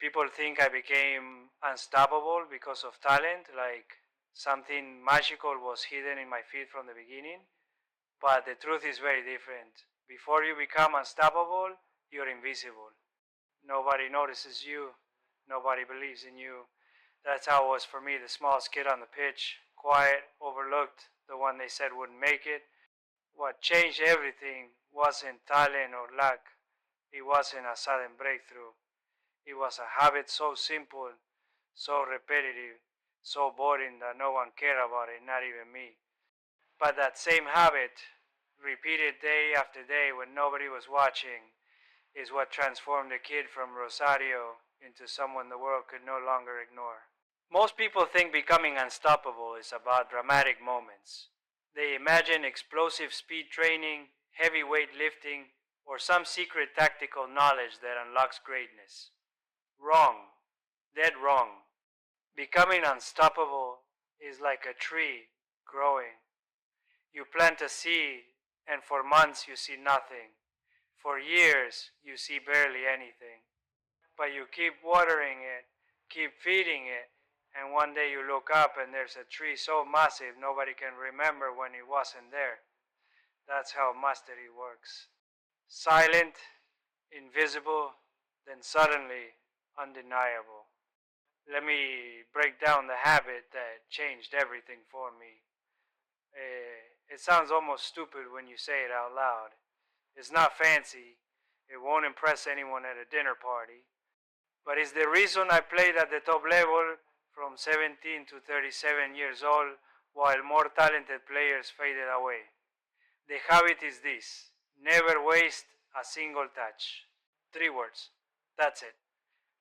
People think I became unstoppable because of talent, like something magical was hidden in my feet from the beginning. But the truth is very different. Before you become unstoppable, you're invisible. Nobody notices you. Nobody believes in you. That's how it was for me, the smallest kid on the pitch, quiet, overlooked, the one they said wouldn't make it. What changed everything wasn't talent or luck. It wasn't a sudden breakthrough. It was a habit so simple, so repetitive, so boring that no one cared about it, not even me. But that same habit, repeated day after day when nobody was watching, is what transformed a kid from Rosario into someone the world could no longer ignore. Most people think becoming unstoppable is about dramatic moments. They imagine explosive speed training, heavy weight lifting, or some secret tactical knowledge that unlocks greatness. Wrong. Dead wrong. Becoming unstoppable is like a tree growing. You plant a seed, and for months you see nothing. For years you see barely anything. But you keep watering it, keep feeding it, and one day you look up and there's a tree so massive nobody can remember when it wasn't there. That's how mastery works. Silent, invisible, then suddenly undeniable. Let me break down the habit that changed everything for me. It sounds almost stupid when you say it out loud. It's not fancy. It won't impress anyone at a dinner party. But it's the reason I played at the top level from 17 to 37 years old while more talented players faded away. The habit is this: never waste a single touch. 3 words. That's it.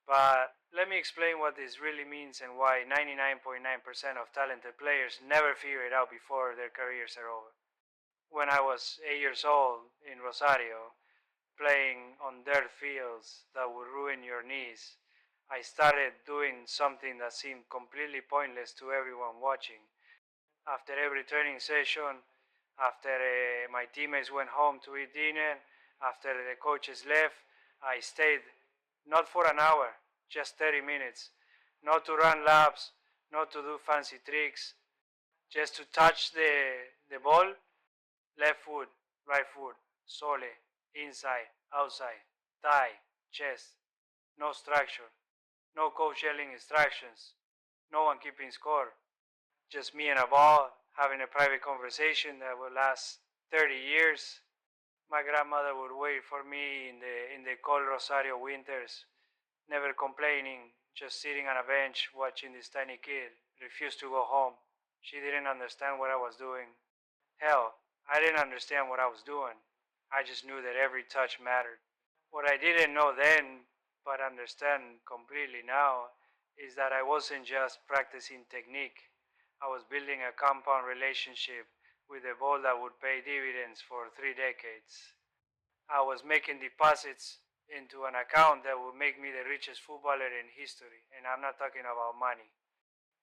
But let me explain what this really means and why 99.9% of talented players never figure it out before their careers are over. When I was 8 years old in Rosario, playing on dirt fields that would ruin your knees, I started doing something that seemed completely pointless to everyone watching. After every training session, after my teammates went home to eat dinner, after the coaches left, I stayed not for an hour, just 30 minutes. Not to run laps, not to do fancy tricks, just to touch the ball, left foot, right foot, sole, inside, outside, thigh, chest, no structure, no coach yelling instructions, no one keeping score, just me and a ball having a private conversation that would last 30 years. My grandmother would wait for me in the cold Rosario winters, never complaining, just sitting on a bench watching this tiny kid refuse to go home. She didn't understand what I was doing. Hell, I didn't understand what I was doing. I just knew that every touch mattered. What I didn't know then, but understand completely now, is that I wasn't just practicing technique. I was building a compound relationship with a ball that would pay dividends for 3 decades. I was making deposits into an account that would make me the richest footballer in history, and I'm not talking about money.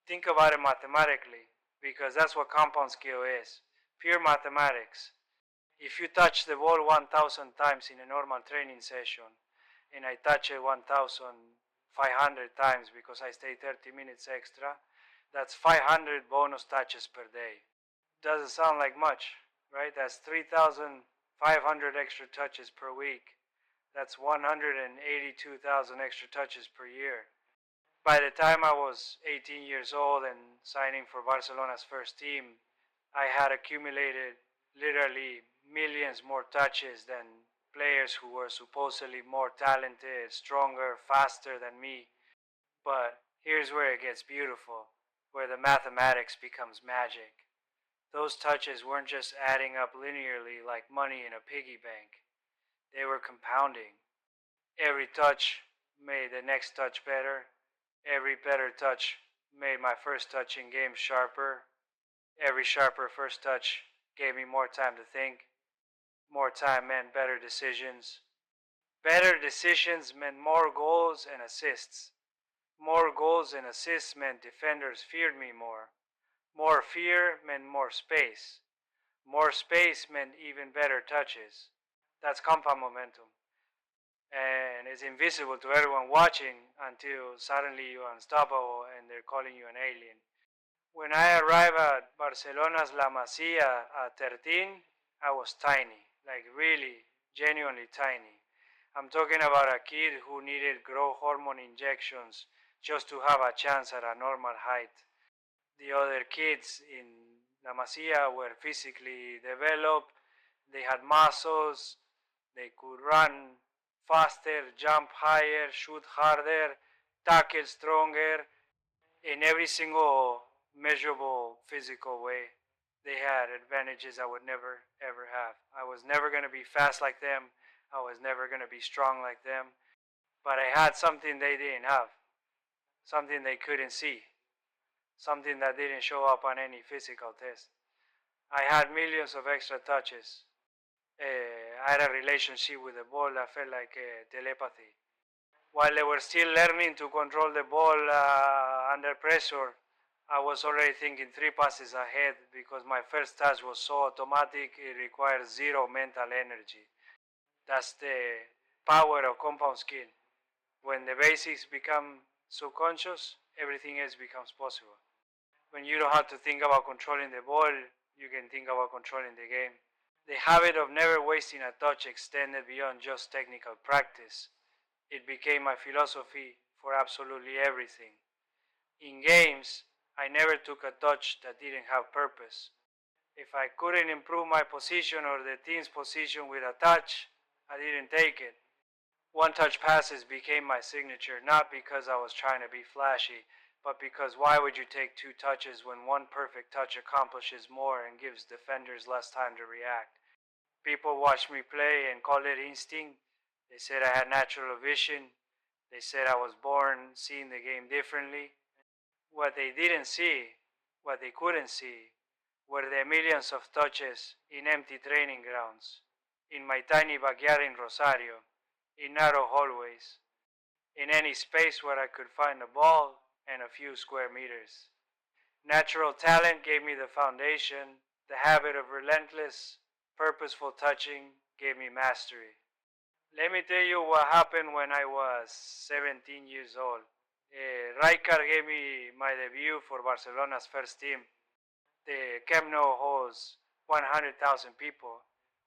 Think about it mathematically, because that's what compound skill is. Pure mathematics. If you touch the ball 1,000 times in a normal training session, and I touch it 1,500 times because I stay 30 minutes extra, that's 500 bonus touches per day. Doesn't sound like much, right? That's 3,500 extra touches per week. That's 182,000 extra touches per year. By the time I was 18 years old and signing for Barcelona's first team, I had accumulated literally millions more touches than players who were supposedly more talented, stronger, faster than me. But here's where it gets beautiful, where the mathematics becomes magic. Those touches weren't just adding up linearly like money in a piggy bank. They were compounding. Every touch made the next touch better. Every better touch made my first touch in game sharper. Every sharper first touch gave me more time to think. More time meant better decisions. Better decisions meant more goals and assists. More goals and assists meant defenders feared me more. More fear meant more space. More space meant even better touches. That's compound momentum. and it's invisible to everyone watching until suddenly you're unstoppable and they're calling you an alien. When I arrived at Barcelona's La Masia at 13, I was tiny, like really, genuinely tiny. I'm talking about a kid who needed growth hormone injections just to have a chance at a normal height. The other kids in La Masia were physically developed, they had muscles, they could run faster, jump higher, shoot harder, tackle stronger, in every single measurable physical way. They had advantages I would never ever have. I was never going to be fast like them. I was never going to be strong like them. But I had something they didn't have, something they couldn't see, something that didn't show up on any physical test. I had millions of extra touches. I had a relationship with the ball that felt like telepathy. While they were still learning to control the ball under pressure, I was already thinking 3 passes ahead because my first touch was so automatic it required zero mental energy. That's the power of compound skill. When the basics become subconscious, everything else becomes possible. When you don't have to think about controlling the ball, you can think about controlling the game. The habit of never wasting a touch extended beyond just technical practice. It became my philosophy for absolutely everything. In games, I never took a touch that didn't have purpose. If I couldn't improve my position or the team's position with a touch, I didn't take it. One touch passes became my signature, not because I was trying to be flashy, but because why would you take 2 touches when one perfect touch accomplishes more and gives defenders less time to react? People watched me play and called it instinct. They said I had natural vision. They said I was born seeing the game differently. What they didn't see, what they couldn't see, were the millions of touches in empty training grounds, in my tiny backyard in Rosario, in narrow hallways, in any space where I could find a ball and a few square meters. Natural talent gave me the foundation. The habit of relentless, purposeful touching gave me mastery. Let me tell you what happened when I was 17 years old. Rijkaard gave me my debut for Barcelona's first team. The Camp Nou holds 100,000 people,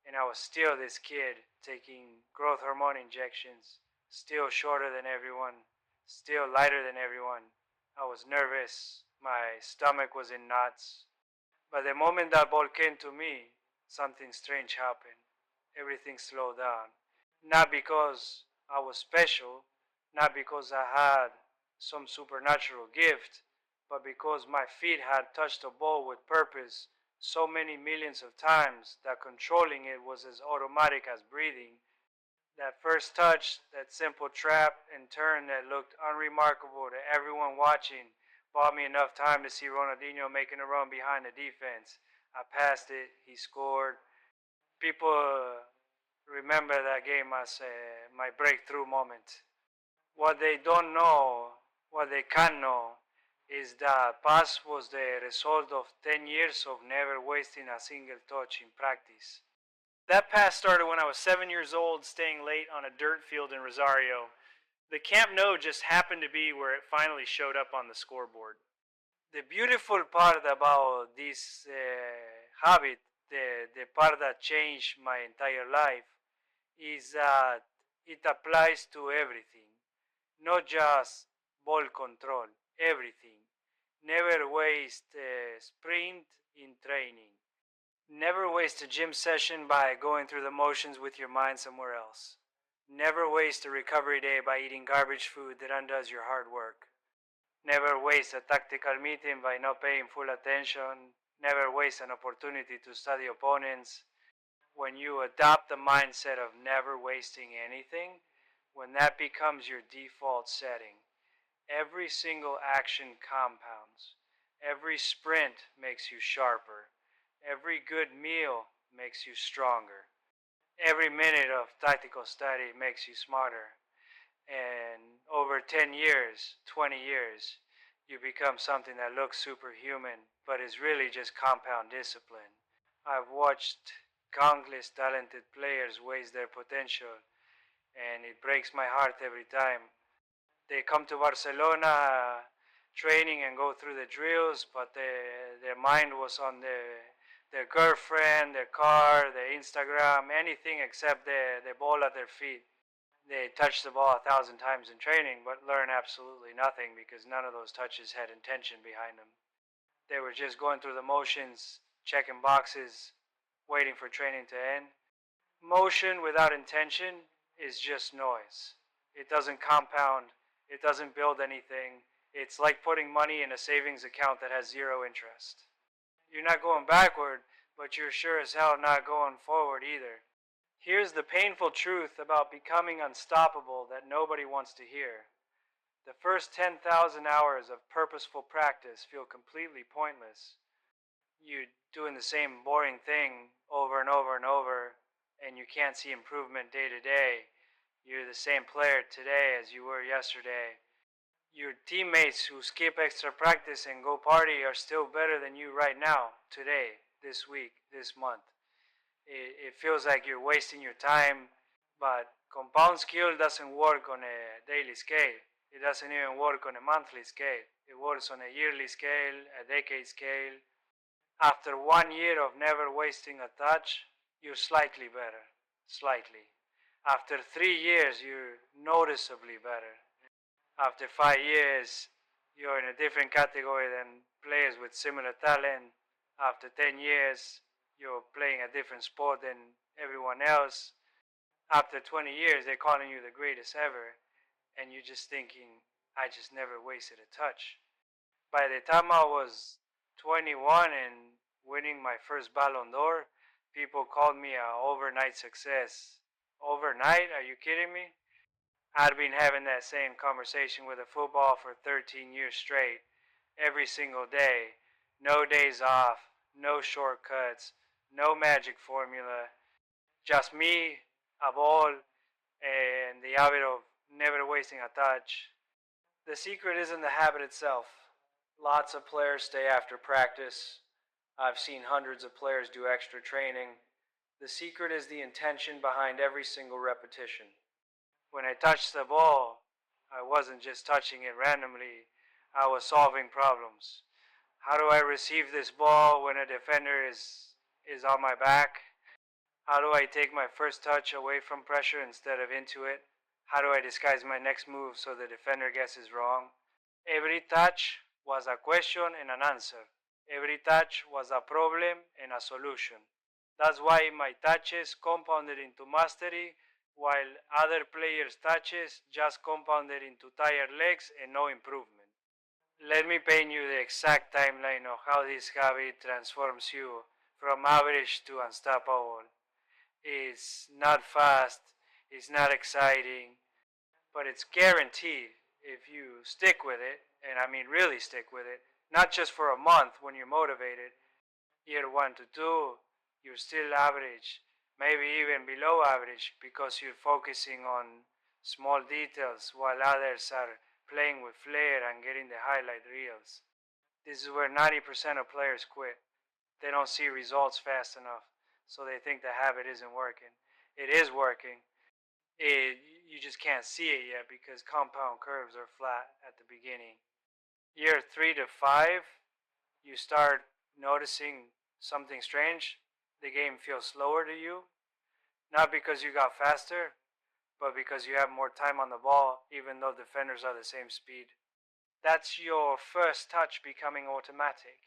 and I was still this kid taking growth hormone injections, still shorter than everyone, still lighter than everyone. I was nervous, my stomach was in knots. But the moment that ball came to me, something strange happened. Everything slowed down. Not because I was special, not because I had some supernatural gift, but because my feet had touched the ball with purpose so many millions of times that controlling it was as automatic as breathing. That first touch, that simple trap and turn that looked unremarkable to everyone watching, bought me enough time to see Ronaldinho making a run behind the defense. I passed it, he scored. People remember that game as my breakthrough moment. What they don't know, what they can know, is that pass was the result of 10 years of never wasting a single touch in practice. That pass started when I was 7 years old, staying late on a dirt field in Rosario. The Camp Nou just happened to be where it finally showed up on the scoreboard. The beautiful part about this habit, the part that changed my entire life, is that it applies to everything, not just ball control, everything. Never waste a sprint in training. Never waste a gym session by going through the motions with your mind somewhere else. Never waste a recovery day by eating garbage food that undoes your hard work. Never waste a tactical meeting by not paying full attention. Never waste an opportunity to study opponents. When you adopt the mindset of never wasting anything, when that becomes your default setting, every single action compounds. Every sprint makes you sharper. Every good meal makes you stronger. Every minute of tactical study makes you smarter. And over 10 years, 20 years, you become something that looks superhuman, but is really just compound discipline. I've watched countless talented players waste their potential, and it breaks my heart every time. They come to Barcelona training and go through the drills, but their mind was on their girlfriend, their car, their Instagram, anything except the ball at their feet. They touched the ball 1,000 times in training, but learned absolutely nothing because none of those touches had intention behind them. They were just going through the motions, checking boxes, waiting for training to end. Motion without intention is just noise. It doesn't compound, it doesn't build anything. It's like putting money in a savings account that has zero interest. You're not going backward, but you're sure as hell not going forward either. Here's the painful truth about becoming unstoppable that nobody wants to hear. The first 10,000 hours of purposeful practice feel completely pointless. You're doing the same boring thing over and over and over, and you can't see improvement day to day. You're the same player today as you were yesterday. Your teammates who skip extra practice and go party are still better than you right now, today, this week, this month. It feels like you're wasting your time, but compound skill doesn't work on a daily scale. It doesn't even work on a monthly scale. It works on a yearly scale, a decade scale. After 1 year of never wasting a touch, you're slightly better. Slightly. After 3 years, you're noticeably better. After 5 years, you're in a different category than players with similar talent. After 10 years, you're playing a different sport than everyone else. After 20 years, they're calling you the greatest ever, and you're just thinking, I just never wasted a touch. By the time I was 21 and winning my first Ballon d'Or, people called me an overnight success. Overnight? Are you kidding me? I'd been having that same conversation with a football for 13 years straight, every single day. No days off, no shortcuts, no magic formula. Just me, a ball, and the habit of never wasting a touch. The secret isn't the habit itself. Lots of players stay after practice. I've seen hundreds of players do extra training. The secret is the intention behind every single repetition. When I touched the ball, I wasn't just touching it randomly, I was solving problems. How do I receive this ball when a defender is on my back? How do I take my first touch away from pressure instead of into it? How do I disguise my next move so the defender guesses wrong? Every touch was a question and an answer. Every touch was a problem and a solution. That's why my touches compounded into mastery, while other players' touches just compounded into tired legs and no improvement. Let me paint you the exact timeline of how this habit transforms you from average to unstoppable. It's not fast, it's not exciting, but it's guaranteed if you stick with it, and I mean really stick with it, not just for a month when you're motivated. Year 1 to 2, you're still average, maybe even below average because you're focusing on small details while others are playing with flair and getting the highlight reels. This is where 90% of players quit. They don't see results fast enough, so they think the habit isn't working. It is working. You just can't see it yet because compound curves are flat at the beginning. Year 3 to 5, you start noticing something strange. The game feels slower to you, not because you got faster, but because you have more time on the ball, even though defenders are the same speed. That's your first touch becoming automatic.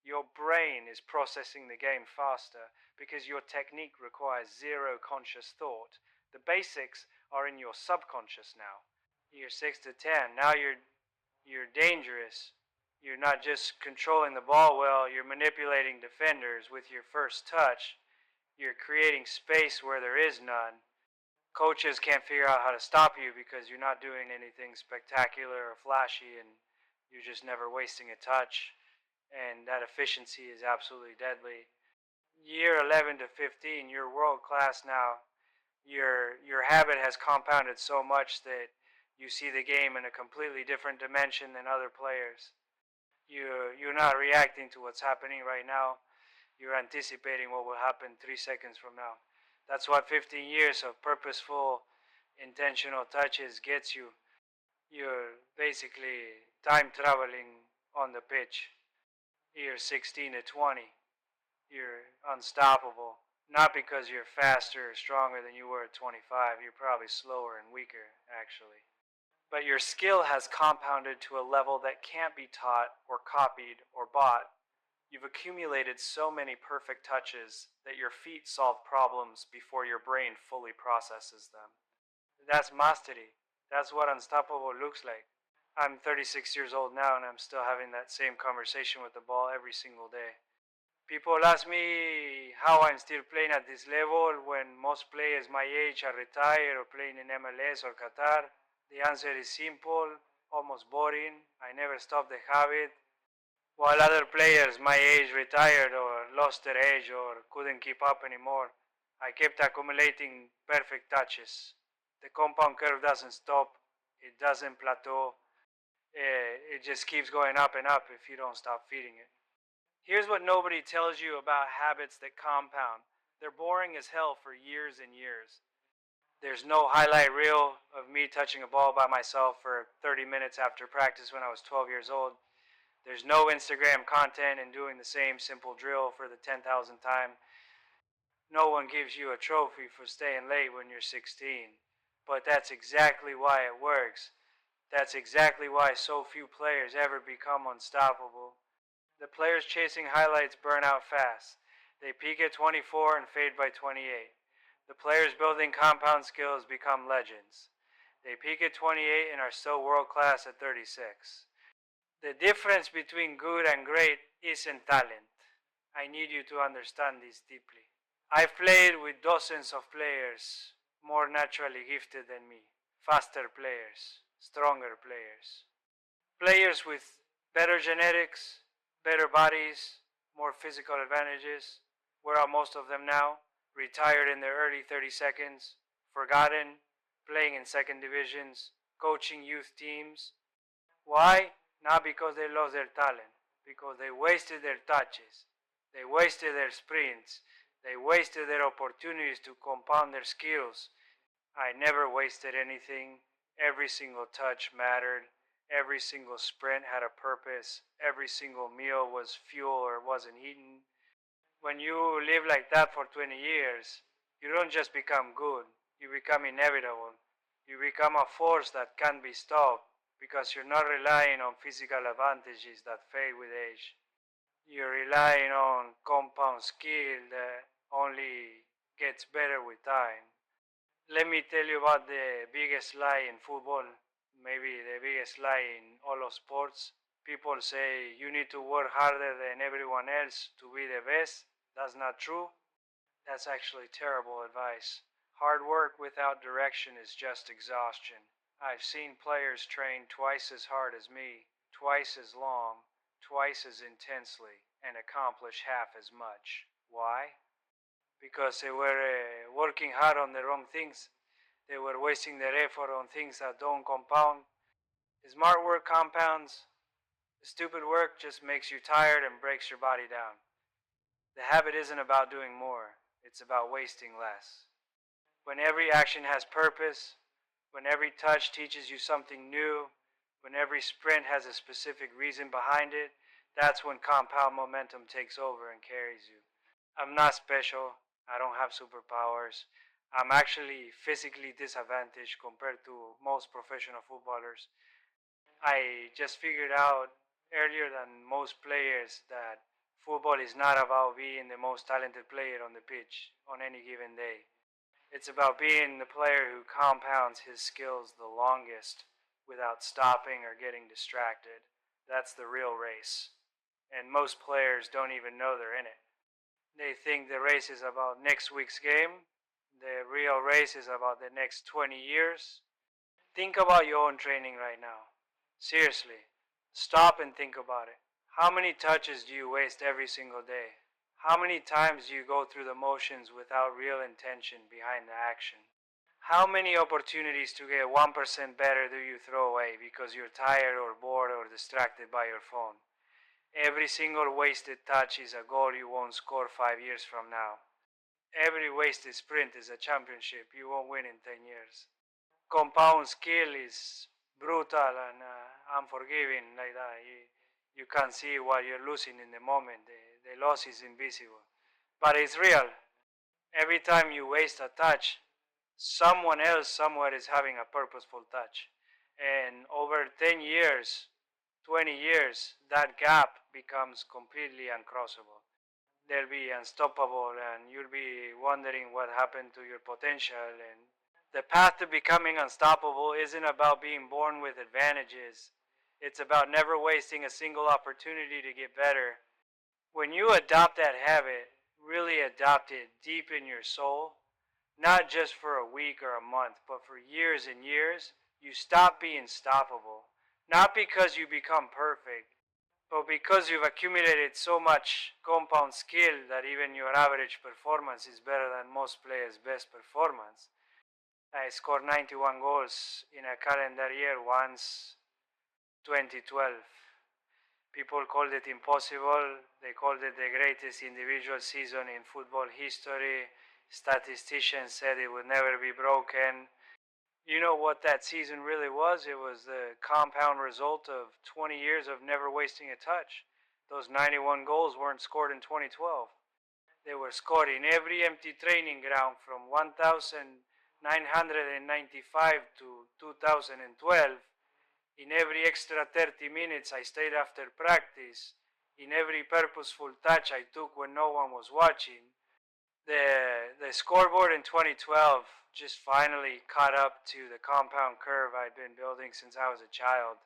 Your brain is processing the game faster because your technique requires zero conscious thought. The basics are in your subconscious now. Year 6 to 10, now you're dangerous. You're not just controlling the ball well, you're manipulating defenders with your first touch. You're creating space where there is none. Coaches can't figure out how to stop you because you're not doing anything spectacular or flashy and you're just never wasting a touch. And that efficiency is absolutely deadly. Year 11 to 15, you're world class now. Your habit has compounded so much that you see the game in a completely different dimension than other players. You're not reacting to what's happening right now. You're anticipating what will happen 3 seconds from now. That's what 15 years of purposeful intentional touches gets you, you're basically time traveling on the pitch. You're 16 to 20. You're unstoppable. Not because you're faster or stronger than you were at 25. You're probably slower and weaker, actually. But your skill has compounded to a level that can't be taught or copied or bought. You've accumulated so many perfect touches that your feet solve problems before your brain fully processes them. That's mastery. That's what unstoppable looks like. I'm 36 years old now and I'm still having that same conversation with the ball every single day. People ask me how I'm still playing at this level when most players my age are retired or playing in MLS or Qatar. The answer is simple, almost boring. I never stopped the habit. While other players my age retired or lost their edge or couldn't keep up anymore, I kept accumulating perfect touches. The compound curve doesn't stop, it doesn't plateau, it just keeps going up and up if you don't stop feeding it. Here's what nobody tells you about habits that compound. They're boring as hell for years and years. There's no highlight reel of me touching a ball by myself for 30 minutes after practice when I was 12 years old. There's no Instagram content and doing the same simple drill for the 10,000th time. No one gives you a trophy for staying late when you're 16. But that's exactly why it works. That's exactly why so few players ever become unstoppable. The players chasing highlights burn out fast. They peak at 24 and fade by 28. The players building compound skills become legends. They peak at 28 and are still world class at 36. The difference between good and great isn't talent. I need you to understand this deeply. I've played with dozens of players more naturally gifted than me, faster players, stronger players, players with better genetics, better bodies, more physical advantages. Where are most of them now? Retired in their early 30 seconds, forgotten, playing in second divisions, coaching youth teams. Why? Not because they lost their talent, because they wasted their touches, they wasted their sprints, they wasted their opportunities to compound their skills. I never wasted anything. Every single touch mattered. Every single sprint had a purpose. Every single meal was fuel or wasn't eaten. When you live like that for 20 years, you don't just become good, you become inevitable. You become a force that can't be stopped because you're not relying on physical advantages that fade with age. You're relying on compound skill that only gets better with time. Let me tell you about the biggest lie in football, maybe the biggest lie in all of sports. People say you need to work harder than everyone else to be the best. That's not true. That's actually terrible advice. Hard work without direction is just exhaustion. I've seen players train twice as hard as me, twice as long, twice as intensely, and accomplish half as much. Why? Because they were working hard on the wrong things. They were wasting their effort on things that don't compound. Smart work compounds. Stupid work just makes you tired and breaks your body down. The habit isn't about doing more, it's about wasting less. When every action has purpose, when every touch teaches you something new, when every sprint has a specific reason behind it, that's when compound momentum takes over and carries you. I'm not special. I don't have superpowers. I'm actually physically disadvantaged compared to most professional footballers. I just figured out earlier than most players that football is not about being the most talented player on the pitch on any given day. It's about being the player who compounds his skills the longest without stopping or getting distracted. That's the real race. And most players don't even know they're in it. They think the race is about next week's game. The real race is about the next 20 years. Think about your own training right now. Seriously, stop and think about it. How many touches do you waste every single day? How many times do you go through the motions without real intention behind the action? How many opportunities to get 1% better do you throw away because you're tired or bored or distracted by your phone? Every single wasted touch is a goal you won't score 5 years from now. Every wasted sprint is a championship you won't win in 10 years. compound skill is brutal and unforgiving like that. You can't see what you're losing in the moment. The loss is invisible. But it's real. Every time you waste a touch, someone else somewhere is having a purposeful touch. And over 10 years, 20 years, that gap becomes completely uncrossable. They'll be unstoppable, and you'll be wondering what happened to your potential. And the path to becoming unstoppable isn't about being born with advantages, it's about never wasting a single opportunity to get better. When you adopt that habit, really adopt it deep in your soul, not just for a week or a month, but for years and years, you stop being stoppable. Not because you become perfect, but because you've accumulated so much compound skill that even your average performance is better than most players' best performance. I scored 91 goals in a calendar year once, 2012. People called it impossible. They called it the greatest individual season in football history. Statisticians said it would never be broken. You know what that season really was? It was the compound result of 20 years of never wasting a touch. Those 91 goals weren't scored in 2012. They were scored in every empty training ground from 1995 to 2012. In every extra 30 minutes I stayed after practice. In every purposeful touch I took when no one was watching. The scoreboard in 2012 just finally caught up to the compound curve I'd been building since I was a child.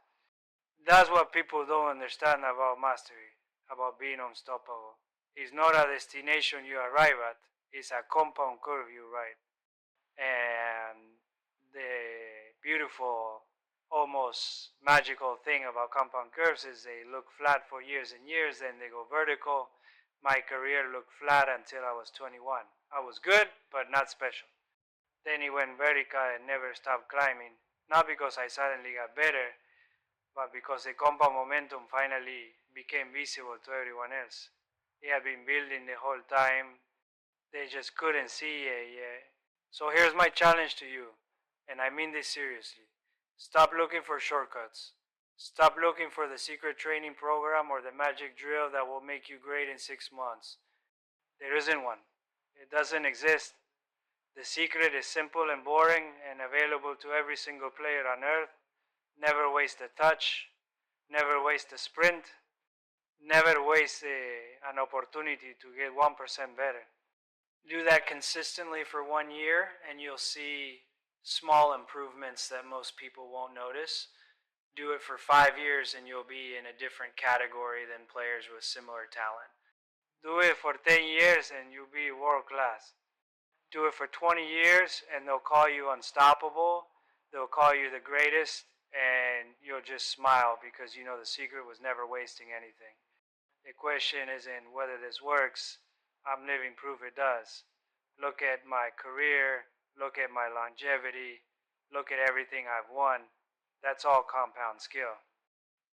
That's what people don't understand about mastery, about being unstoppable. It's not a destination you arrive at, it's a compound curve you ride. And the beautiful, almost magical thing about compound curves is they look flat for years and years, then they go vertical. My career looked flat until I was 21. I was good, but not special. Then it went vertical and never stopped climbing. Not because I suddenly got better, but because the compound momentum finally became visible to everyone else. It had been building the whole time. They just couldn't see it yet. So here's my challenge to you, and I mean this seriously. Stop looking for shortcuts. Stop looking for the secret training program or the magic drill that will make you great in 6 months. There isn't one. It doesn't exist. The secret is simple and boring and available to every single player on earth. Never waste a touch. Never waste a sprint. Never waste an opportunity to get 1% better. Do that consistently for 1 year, and you'll see small improvements that most people won't notice. Do it for 5 years, and you'll be in a different category than players with similar talent. Do it for 10 years, and you'll be world class. Do it for 20 years, and they'll call you unstoppable. They'll call you the greatest, and you'll just smile because you know the secret was never wasting anything. The question isn't whether this works. I'm living proof it does. Look at my career, look at my longevity, look at everything I've won. That's all compound skill.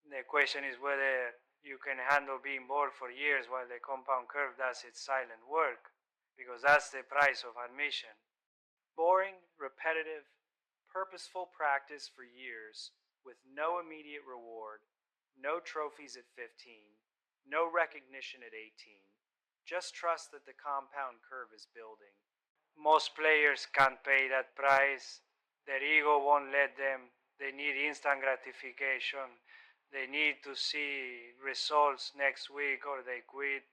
The question is whether you can handle being bored for years while the compound curve does its silent work, because that's the price of admission. Boring, repetitive, purposeful practice for years with no immediate reward, no trophies at 15, no recognition at 18. Just trust that the compound curve is building. Most players can't pay that price. Their ego won't let them. They need instant gratification. They need to see results next week or they quit.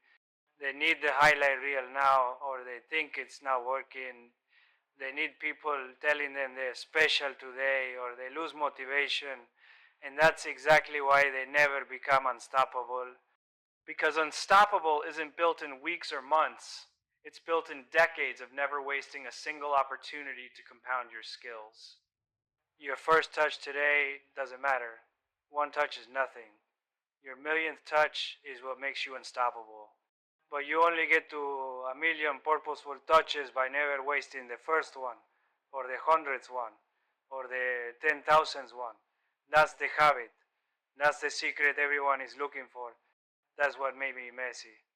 They need the highlight reel now or they think it's not working. They need people telling them they're special today or they lose motivation. And that's exactly why they never become unstoppable. Because unstoppable isn't built in weeks or months. It's built in decades of never wasting a single opportunity to compound your skills. Your first touch today doesn't matter. One touch is nothing. Your millionth touch is what makes you unstoppable. But you only get to a million purposeful touches by never wasting the first one, or the hundredth one, or the 10,000th one. That's the habit. That's the secret everyone is looking for. That's what made me Messi.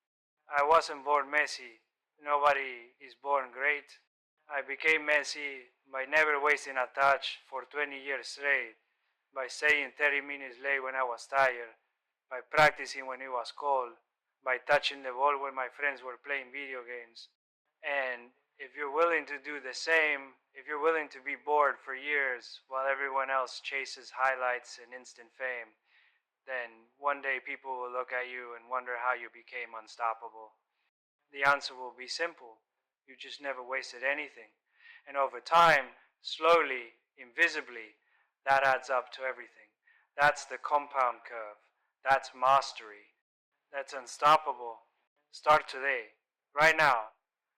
I wasn't born Messi. Nobody is born great. I became Messi by never wasting a touch for 20 years straight, by staying 30 minutes late when I was tired, by practicing when it was cold, by touching the ball when my friends were playing video games. And if you're willing to do the same, if you're willing to be bored for years while everyone else chases highlights and instant fame, then one day people will look at you and wonder how you became unstoppable. The answer will be simple. You just never wasted anything. And over time, slowly, invisibly, that adds up to everything. That's the compound curve. That's mastery. That's unstoppable. Start today, right now.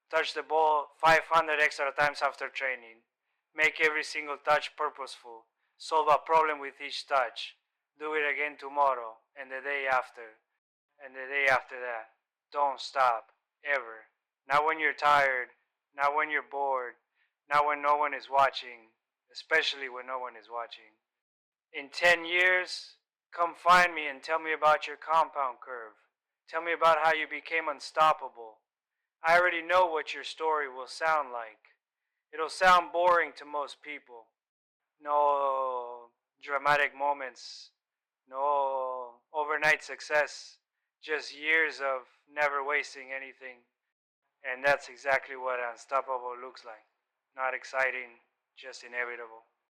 Touch the ball 500 extra times after training. Make every single touch purposeful. Solve a problem with each touch. Do it again tomorrow and the day after and the day after that. Don't stop, ever. Not when you're tired, not when you're bored, not when no one is watching, especially when no one is watching. In 10 years, come find me and tell me about your compound curve. Tell me about how you became unstoppable. I already know what your story will sound like. It'll sound boring to most people. No dramatic moments, no overnight success, just years of never wasting anything. And that's exactly what unstoppable looks like. Not exciting, just inevitable.